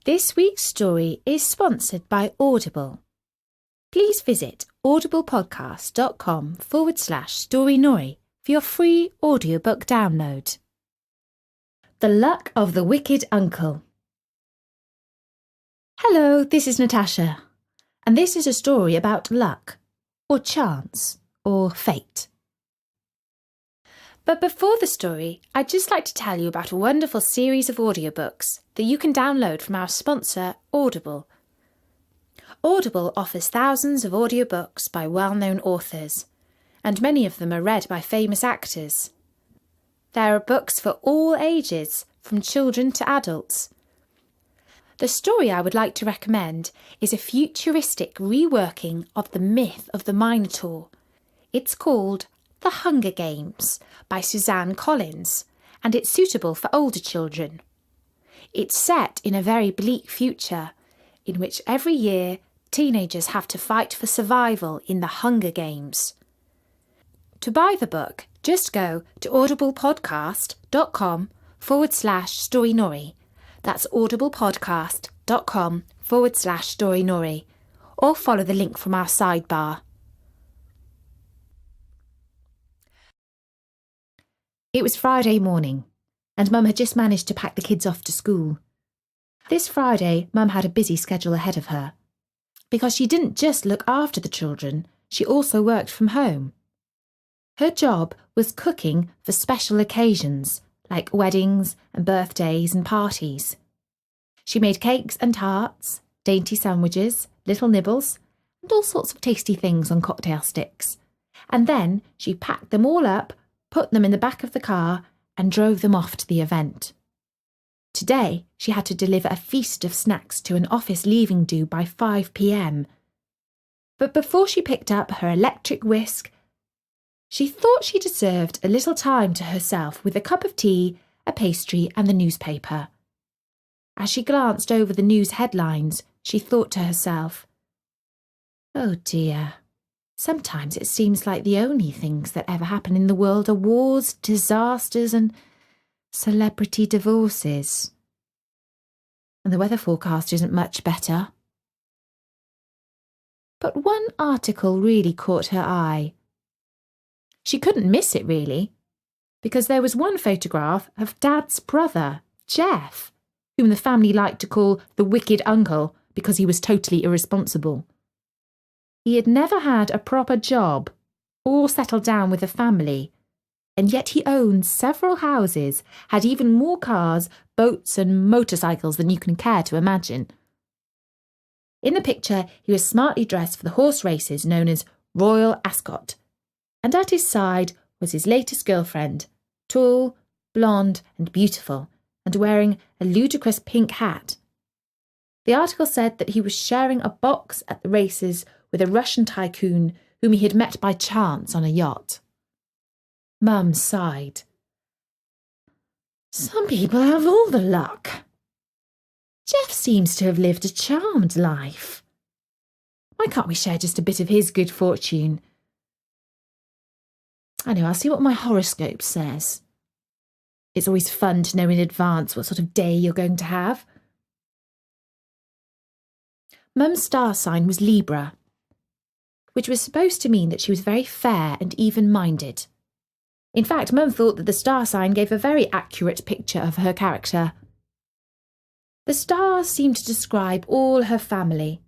This week's story is sponsored by Audible. Please visit audiblepodcast.com/storynori for your free audiobook download. The Luck of the Wicked Uncle. Hello, this is Natasha, and this is a story about luck, or chance, or fate. But before the story, I'd just like to tell you about a wonderful series of audiobooks that you can download from our sponsor, Audible. Audible offers thousands of audiobooks by well-known authors, and many of them are read by famous actors. There are books for all ages, from children to adults. The story I would like to recommend is a futuristic reworking of the myth of the Minotaur. It's called The Hunger Games by Suzanne Collins, and it's suitable for older children. It's set in a very bleak future, in which every year teenagers have to fight for survival in the Hunger Games. To buy the book, just go to audiblepodcast.com/storynori. That's audiblepodcast.com/storynori, or follow the link from our sidebar. It was Friday morning, and Mum had just managed to pack the kids off to school. This Friday, Mum had a busy schedule ahead of her, because she didn't just look after the children, she also worked from home. Her job was cooking for special occasions, like weddings and birthdays and parties. She made cakes and tarts, dainty sandwiches, little nibbles, and all sorts of tasty things on cocktail sticks. And then she packed them all up, put them in the back of the car, and drove them off to the event. Today, she had to deliver a feast of snacks to an office leaving due by 5 p.m. But before she picked up her electric whisk, she thought she deserved a little time to herself with a cup of tea, a pastry, and the newspaper. As she glanced over the news headlines, she thought to herself, "Oh dear. Sometimes it seems like the only things that ever happen in the world are wars, disasters, and celebrity divorces. And the weather forecast isn't much better." But one article really caught her eye. She couldn't miss it, really, because there was one photograph of Dad's brother, Jeff, whom the family liked to call the Wicked Uncle because he was totally irresponsible. He had never had a proper job or settled down with a family, and yet he owned several houses, had even more cars, boats and motorcycles than you can care to imagine. In the picture, he was smartly dressed for the horse races known as Royal Ascot, and at his side was his latest girlfriend, tall, blonde and beautiful, and wearing a ludicrous pink hat. The article said that he was sharing a box at the races with a Russian tycoon whom he had met by chance on a yacht. Mum sighed. "Some people have all the luck. Jeff seems to have lived a charmed life. Why can't we share just a bit of his good fortune? I know, I'll see what my horoscope says. It's always fun to know in advance what sort of day you're going to have." Mum's star sign was Libra, which was supposed to mean that she was very fair and even-minded. In fact, Mum thought that the star sign gave a very accurate picture of her character. The stars seemed to describe all her family.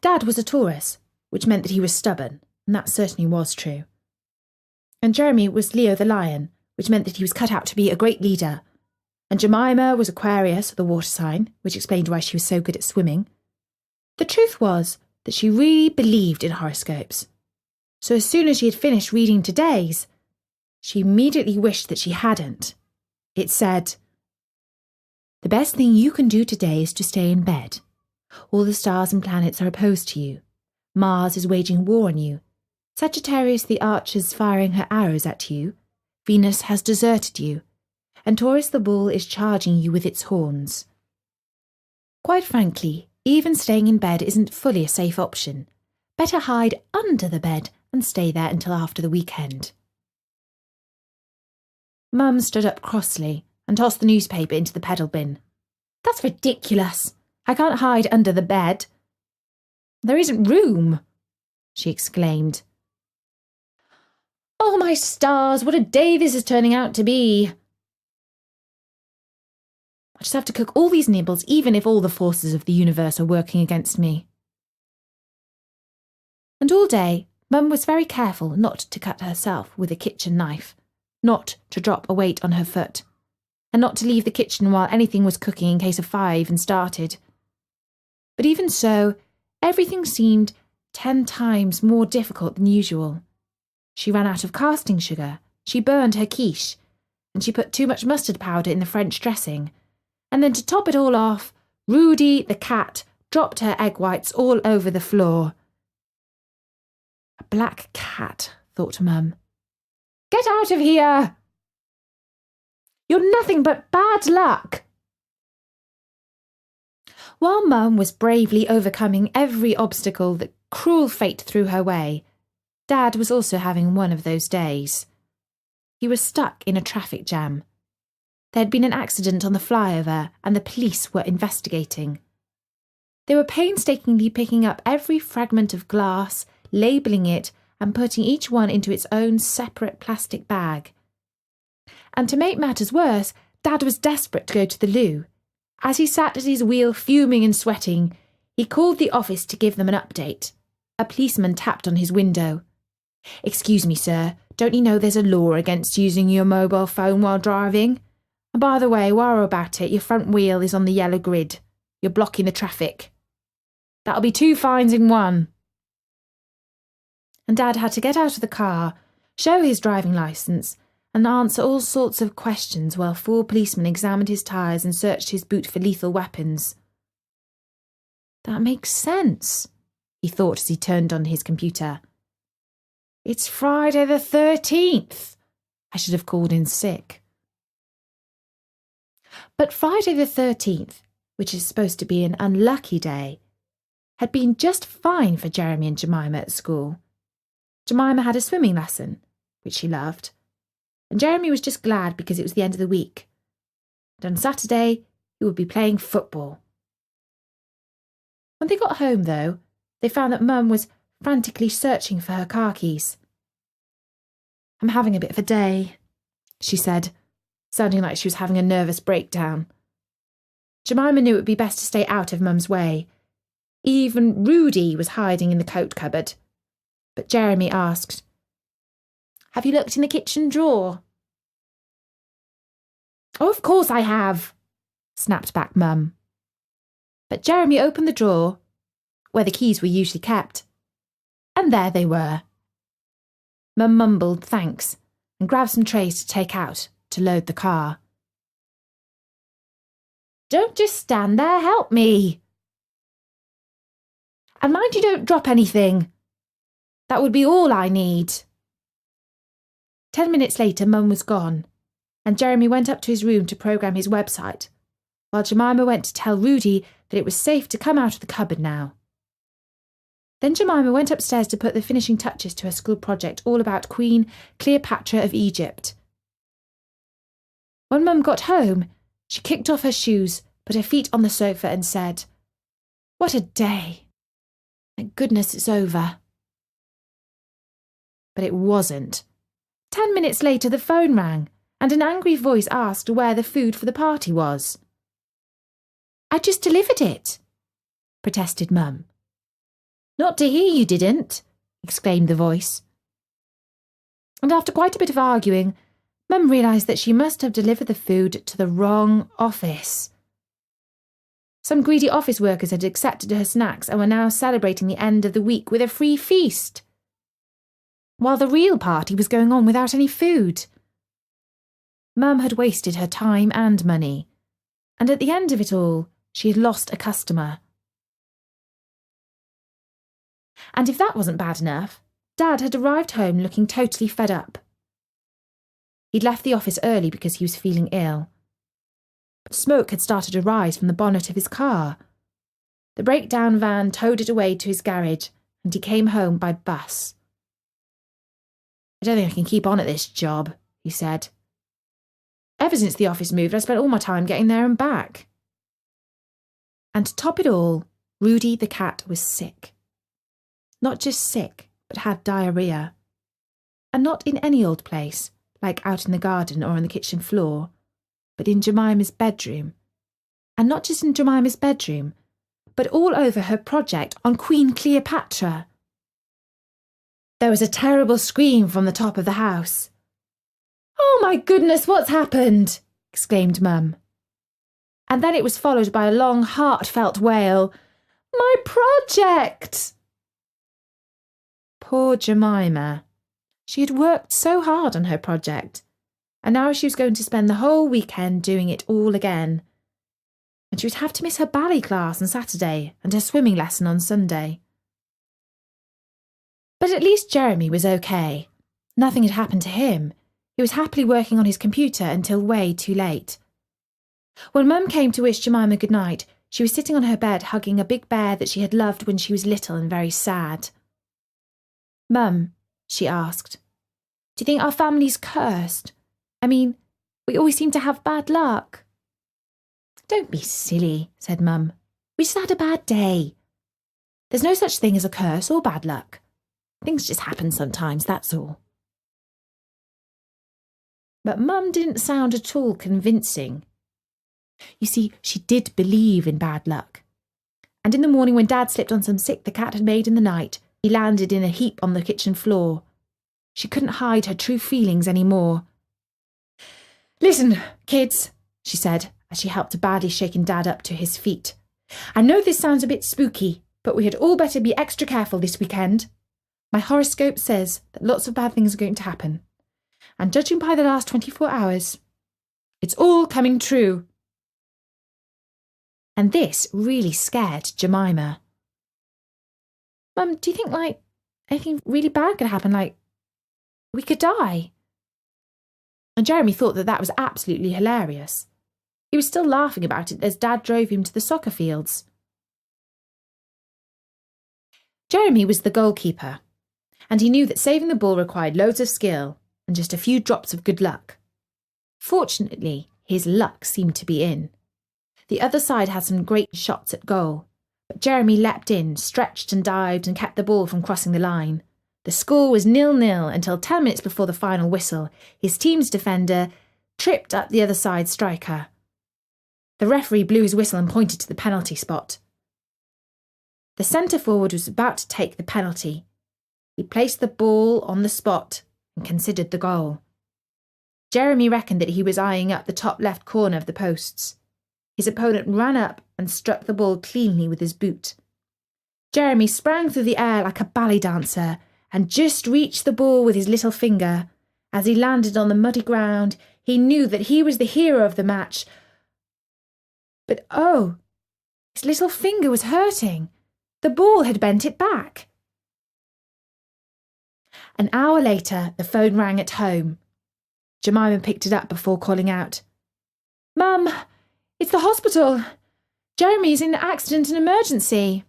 Dad was a Taurus, which meant that he was stubborn, and that certainly was true. And Jeremy was Leo the lion, which meant that he was cut out to be a great leader. And Jemima was Aquarius, the water sign, which explained why she was so good at swimming. The truth was that she really believed in horoscopes. So as soon as she had finished reading today's, she immediately wished that she hadn't. It said, "The best thing you can do today is to stay in bed. All the stars and planets are opposed to you. Mars is waging war on you. Sagittarius the Archer's firing her arrows at you. Venus has deserted you. And Taurus the Bull is charging you with its horns." Quite frankly, even staying in bed isn't fully a safe option. Better hide under the bed and stay there until after the weekend. Mum stood up crossly and tossed the newspaper into the pedal bin. That's ridiculous. I can't hide under the bed. There isn't room, she exclaimed. Oh, my stars, what a day this is turning out to be. I just have to cook all these nibbles, even if all the forces of the universe are working against me. And all day, Mum was very careful not to cut herself with a kitchen knife, not to drop a weight on her foot, and not to leave the kitchen while anything was cooking in case a fire even started. But even so, everything seemed 10 times more difficult than usual. She ran out of casting sugar, she burned her quiche, and she put too much mustard powder in the French dressing. And then to top it all off, Rudy, the cat, dropped her egg whites all over the floor. A black cat, thought Mum. Get out of here! You're nothing but bad luck! While Mum was bravely overcoming every obstacle that cruel fate threw her way, Dad was also having one of those days. He was stuck in a traffic jam. There had been an accident on the flyover and the police were investigating. They were painstakingly picking up every fragment of glass, labelling it and putting each one into its own separate plastic bag. And to make matters worse, Dad was desperate to go to the loo. As he sat at his wheel fuming and sweating, he called the office to give them an update. A policeman tapped on his window. Excuse me, sir, don't you know there's a law against using your mobile phone while driving? And by the way, while we're about it, your front wheel is on the yellow grid. You're blocking the traffic. That'll be 2 fines in 1. And Dad had to get out of the car, show his driving licence, and answer all sorts of questions while 4 policemen examined his tyres and searched his boot for lethal weapons. That makes sense, he thought as he turned on his computer. It's Friday the 13th. I should have called in sick. But Friday the 13th, which is supposed to be an unlucky day, had been just fine for Jeremy and Jemima at school. Jemima had a swimming lesson, which she loved, and Jeremy was just glad because it was the end of the week. And on Saturday, he would be playing football. When they got home, though, they found that Mum was frantically searching for her car keys. I'm having a bit of a day, she said, sounding like she was having a nervous breakdown. Jemima knew it would be best to stay out of Mum's way. Even Rudy was hiding in the coat cupboard. But Jeremy asked, Have you looked in the kitchen drawer? Oh, of course I have, snapped back Mum. But Jeremy opened the drawer, where the keys were usually kept, and there they were. Mum mumbled thanks and grabbed some trays to take out to load the car. Don't just stand there, help me. And mind you don't drop anything. That would be all I need. 10 minutes later, Mum was gone, and Jeremy went up to his room to program his website, while Jemima went to tell Rudy that it was safe to come out of the cupboard now. Then Jemima went upstairs to put the finishing touches to her school project all about Queen Cleopatra of Egypt. When Mum got home, she kicked off her shoes, put her feet on the sofa and said, What a day! Thank goodness it's over. But it wasn't. 10 minutes later the phone rang, and an angry voice asked where the food for the party was. I just delivered it, protested Mum. Not to hear you didn't, exclaimed the voice. And after quite a bit of arguing, Mum realised that she must have delivered the food to the wrong office. Some greedy office workers had accepted her snacks and were now celebrating the end of the week with a free feast, while the real party was going on without any food. Mum had wasted her time and money, and at the end of it all, she had lost a customer. And if that wasn't bad enough, Dad had arrived home looking totally fed up. He'd left the office early because he was feeling ill. But smoke had started to rise from the bonnet of his car. The breakdown van towed it away to his garage, and he came home by bus. I don't think I can keep on at this job, he said. Ever since the office moved, I spent all my time getting there and back. And to top it all, Rudy the cat was sick. Not just sick, but had diarrhea. And not in any old place, like out in the garden or on the kitchen floor, but in Jemima's bedroom. And not just in Jemima's bedroom, but all over her project on Queen Cleopatra. There was a terrible scream from the top of the house. "Oh my goodness, what's happened?" exclaimed Mum. And then it was followed by a long, heartfelt wail. "My project!" Poor Jemima. She had worked so hard on her project, and now she was going to spend the whole weekend doing it all again. And she would have to miss her ballet class on Saturday and her swimming lesson on Sunday. But at least Jeremy was okay. Nothing had happened to him. He was happily working on his computer until way too late. When Mum came to wish Jemima good night, she was sitting on her bed hugging a big bear that she had loved when she was little and very sad. "Mum," she asked, "do you think our family's cursed? I mean, we always seem to have bad luck." "Don't be silly," said Mum. "We just had a bad day. There's no such thing as a curse or bad luck. Things just happen sometimes, that's all." But Mum didn't sound at all convincing. You see, she did believe in bad luck. And in the morning when Dad slipped on some sick the cat had made in the night, he landed in a heap on the kitchen floor. She couldn't hide her true feelings any more. "Listen, kids," she said, as she helped a badly shaken Dad up to his feet. "I know this sounds a bit spooky, but we had all better be extra careful this weekend. My horoscope says that lots of bad things are going to happen. And judging by the last 24 hours, it's all coming true." And this really scared Jemima. "Mum, do you think, anything really bad could happen, we could die?" And Jeremy thought that was absolutely hilarious. He was still laughing about it as Dad drove him to the soccer fields. Jeremy was the goalkeeper, and he knew that saving the ball required loads of skill and just a few drops of good luck. Fortunately, his luck seemed to be in. The other side had some great shots at goal, but Jeremy leapt in, stretched and dived and kept the ball from crossing the line. The score was 0-0 until 10 minutes before the final whistle. His team's defender tripped up the other side's striker. The referee blew his whistle and pointed to the penalty spot. The centre forward was about to take the penalty. He placed the ball on the spot and considered the goal. Jeremy reckoned that he was eyeing up the top left corner of the posts. His opponent ran up and struck the ball cleanly with his boot. Jeremy sprang through the air like a ballet dancer and just reached the ball with his little finger. As he landed on the muddy ground, he knew that he was the hero of the match. But oh, his little finger was hurting. The ball had bent it back. An hour later, the phone rang at home. Jemima picked it up before calling out, "Mum, it's the hospital. Jeremy's in an accident and emergency."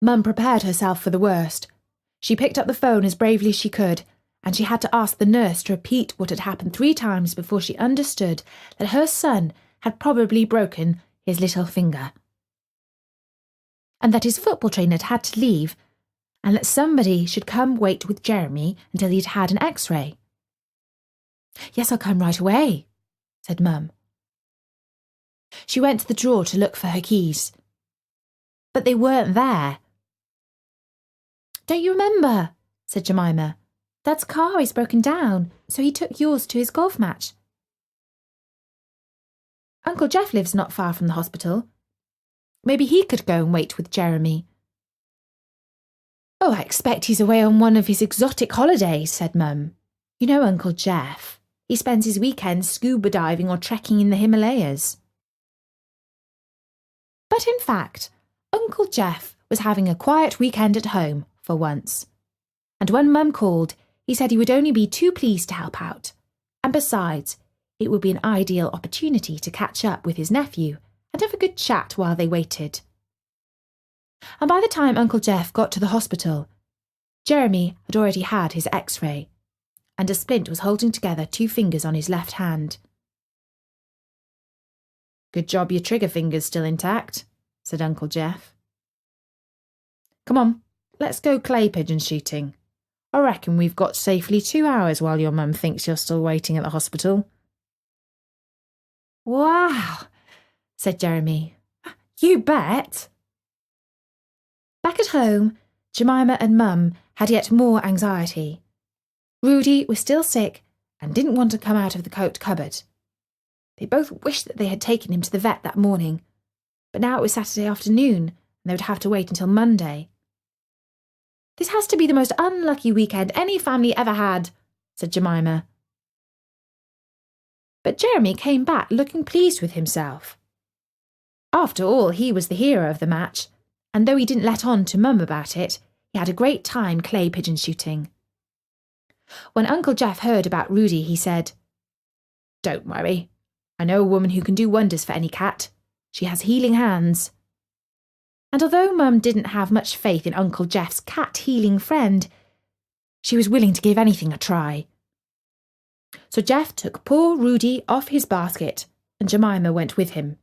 Mum prepared herself for the worst. She picked up the phone as bravely as she could, and she had to ask the nurse to repeat what had happened 3 times before she understood that her son had probably broken his little finger, and that his football trainer had had to leave, and that somebody should come wait with Jeremy until he'd had an X-ray. "Yes, I'll come right away," said Mum. She went to the drawer to look for her keys, but they weren't there. "Don't you remember?" said Jemima. "Dad's car is broken down, so he took yours to his golf match. Uncle Jeff lives not far from the hospital. Maybe he could go and wait with Jeremy." "Oh, I expect he's away on one of his exotic holidays," said Mum. "You know Uncle Jeff. He spends his weekends scuba diving or trekking in the Himalayas." But in fact, Uncle Jeff was having a quiet weekend at home for once. And when Mum called, he said he would only be too pleased to help out. And besides, it would be an ideal opportunity to catch up with his nephew and have a good chat while they waited. And by the time Uncle Jeff got to the hospital, Jeremy had already had his X-ray, and a splint was holding together 2 fingers on his left hand. Good job your trigger finger's still intact, said Uncle Jeff. Come on, let's go clay pigeon shooting. I reckon we've got safely 2 hours while your mum thinks you're still waiting at the hospital. Wow, said Jeremy. You bet. Back at home, Jemima and Mum had yet more anxiety. Rudy was still sick and didn't want to come out of the coat cupboard. They both wished that they had taken him to the vet that morning, but now it was Saturday afternoon and they would have to wait until Monday. This has to be the most unlucky weekend any family ever had, said Jemima. But Jeremy came back looking pleased with himself. After all, he was the hero of the match, and though he didn't let on to Mum about it, he had a great time clay pigeon shooting. When Uncle Jeff heard about Rudy, he said, "Don't worry. I know a woman who can do wonders for any cat. She has healing hands." And although Mum didn't have much faith in Uncle Jeff's cat-healing friend, she was willing to give anything a try. So Jeff took poor Rudy off his basket, and Jemima went with him.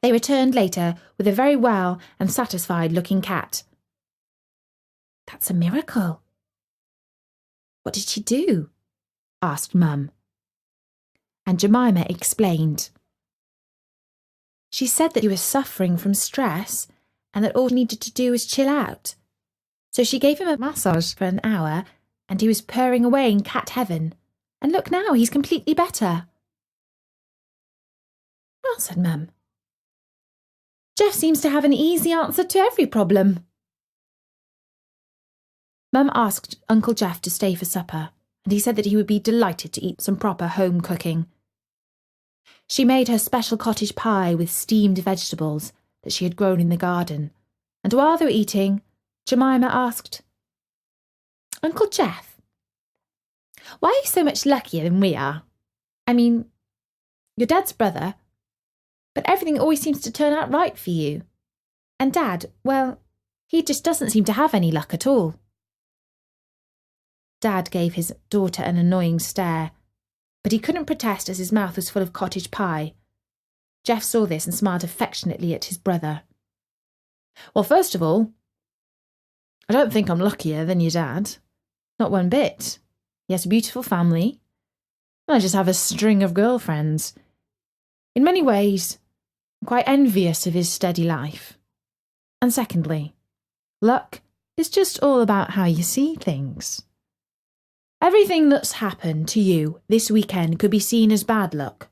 They returned later with a very well and satisfied-looking cat. "That's a miracle." "What did she do?" asked Mum. And Jemima explained. She said that he was suffering from stress and that all he needed to do was chill out. So she gave him a massage for an hour and he was purring away in cat heaven. And look now, he's completely better. "Well," said Mum, "Jeff seems to have an easy answer to every problem." Mum asked Uncle Jeff to stay for supper, and he said that he would be delighted to eat some proper home cooking. She made her special cottage pie with steamed vegetables that she had grown in the garden, and while they were eating, Jemima asked, "Uncle Jeff, why are you so much luckier than we are? I mean, you're Dad's brother, but everything always seems to turn out right for you. And Dad, well, he just doesn't seem to have any luck at all." Dad gave his daughter an annoying stare, but he couldn't protest as his mouth was full of cottage pie. Jeff saw this and smiled affectionately at his brother. "Well, first of all, I don't think I'm luckier than your dad. Not one bit. He has a beautiful family, and I just have a string of girlfriends. In many ways, I'm quite envious of his steady life. And secondly, luck is just all about how you see things. Everything that's happened to you this weekend could be seen as bad luck,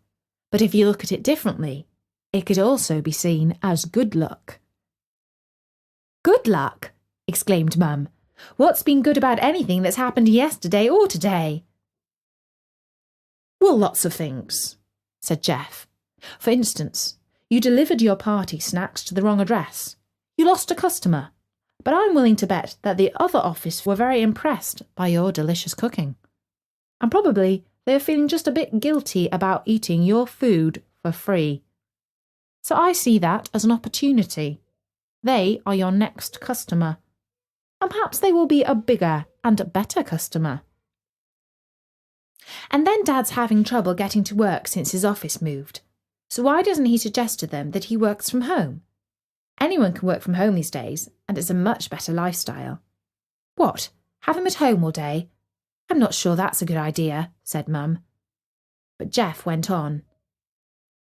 but if you look at it differently, it could also be seen as good luck." "Good luck?" exclaimed Mum. "What's been good about anything that's happened yesterday or today?" "Well, lots of things," said Jeff. "For instance, you delivered your party snacks to the wrong address. You lost a customer. But I'm willing to bet that the other office were very impressed by your delicious cooking. And probably they are feeling just a bit guilty about eating your food for free. So I see that as an opportunity. They are your next customer. And perhaps they will be a bigger and better customer. And then Dad's having trouble getting to work since his office moved. So why doesn't he suggest to them that he works from home? Anyone can work from home these days, and it's a much better lifestyle." "What, have him at home all day? I'm not sure that's a good idea," said Mum. But Jeff went on.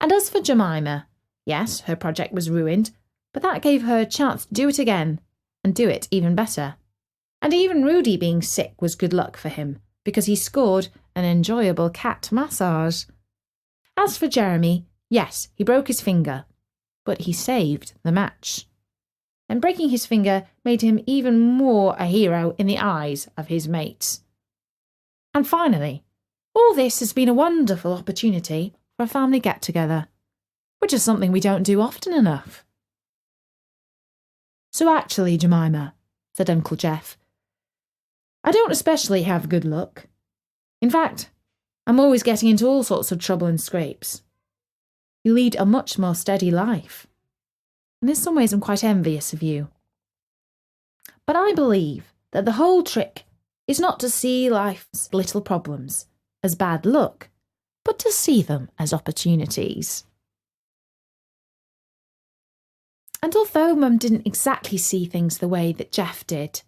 "And as for Jemima, yes, her project was ruined, but that gave her a chance to do it again, and do it even better. And even Rudy being sick was good luck for him, because he scored an enjoyable cat massage. As for Jeremy, yes, he broke his finger, but he saved the match. And breaking his finger made him even more a hero in the eyes of his mates. And finally, all this has been a wonderful opportunity for a family get-together, which is something we don't do often enough." "So actually, Jemima," said Uncle Jeff, "I don't especially have good luck. In fact, I'm always getting into all sorts of trouble and scrapes. You lead a much more steady life, and in some ways I'm quite envious of you. But I believe that the whole trick is not to see life's little problems as bad luck, but to see them as opportunities." And although Mum didn't exactly see things the way that Jeff did,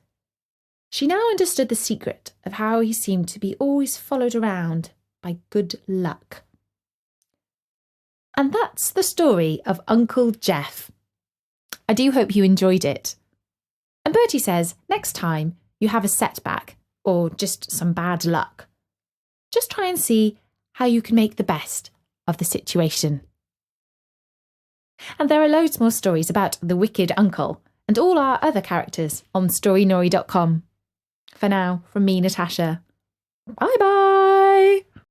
she now understood the secret of how he seemed to be always followed around by good luck. And that's the story of Uncle Jeff. I do hope you enjoyed it. And Bertie says next time you have a setback or just some bad luck, just try and see how you can make the best of the situation. And there are loads more stories about the wicked uncle and all our other characters on storynori.com. For now, from me, Natasha. Bye-bye!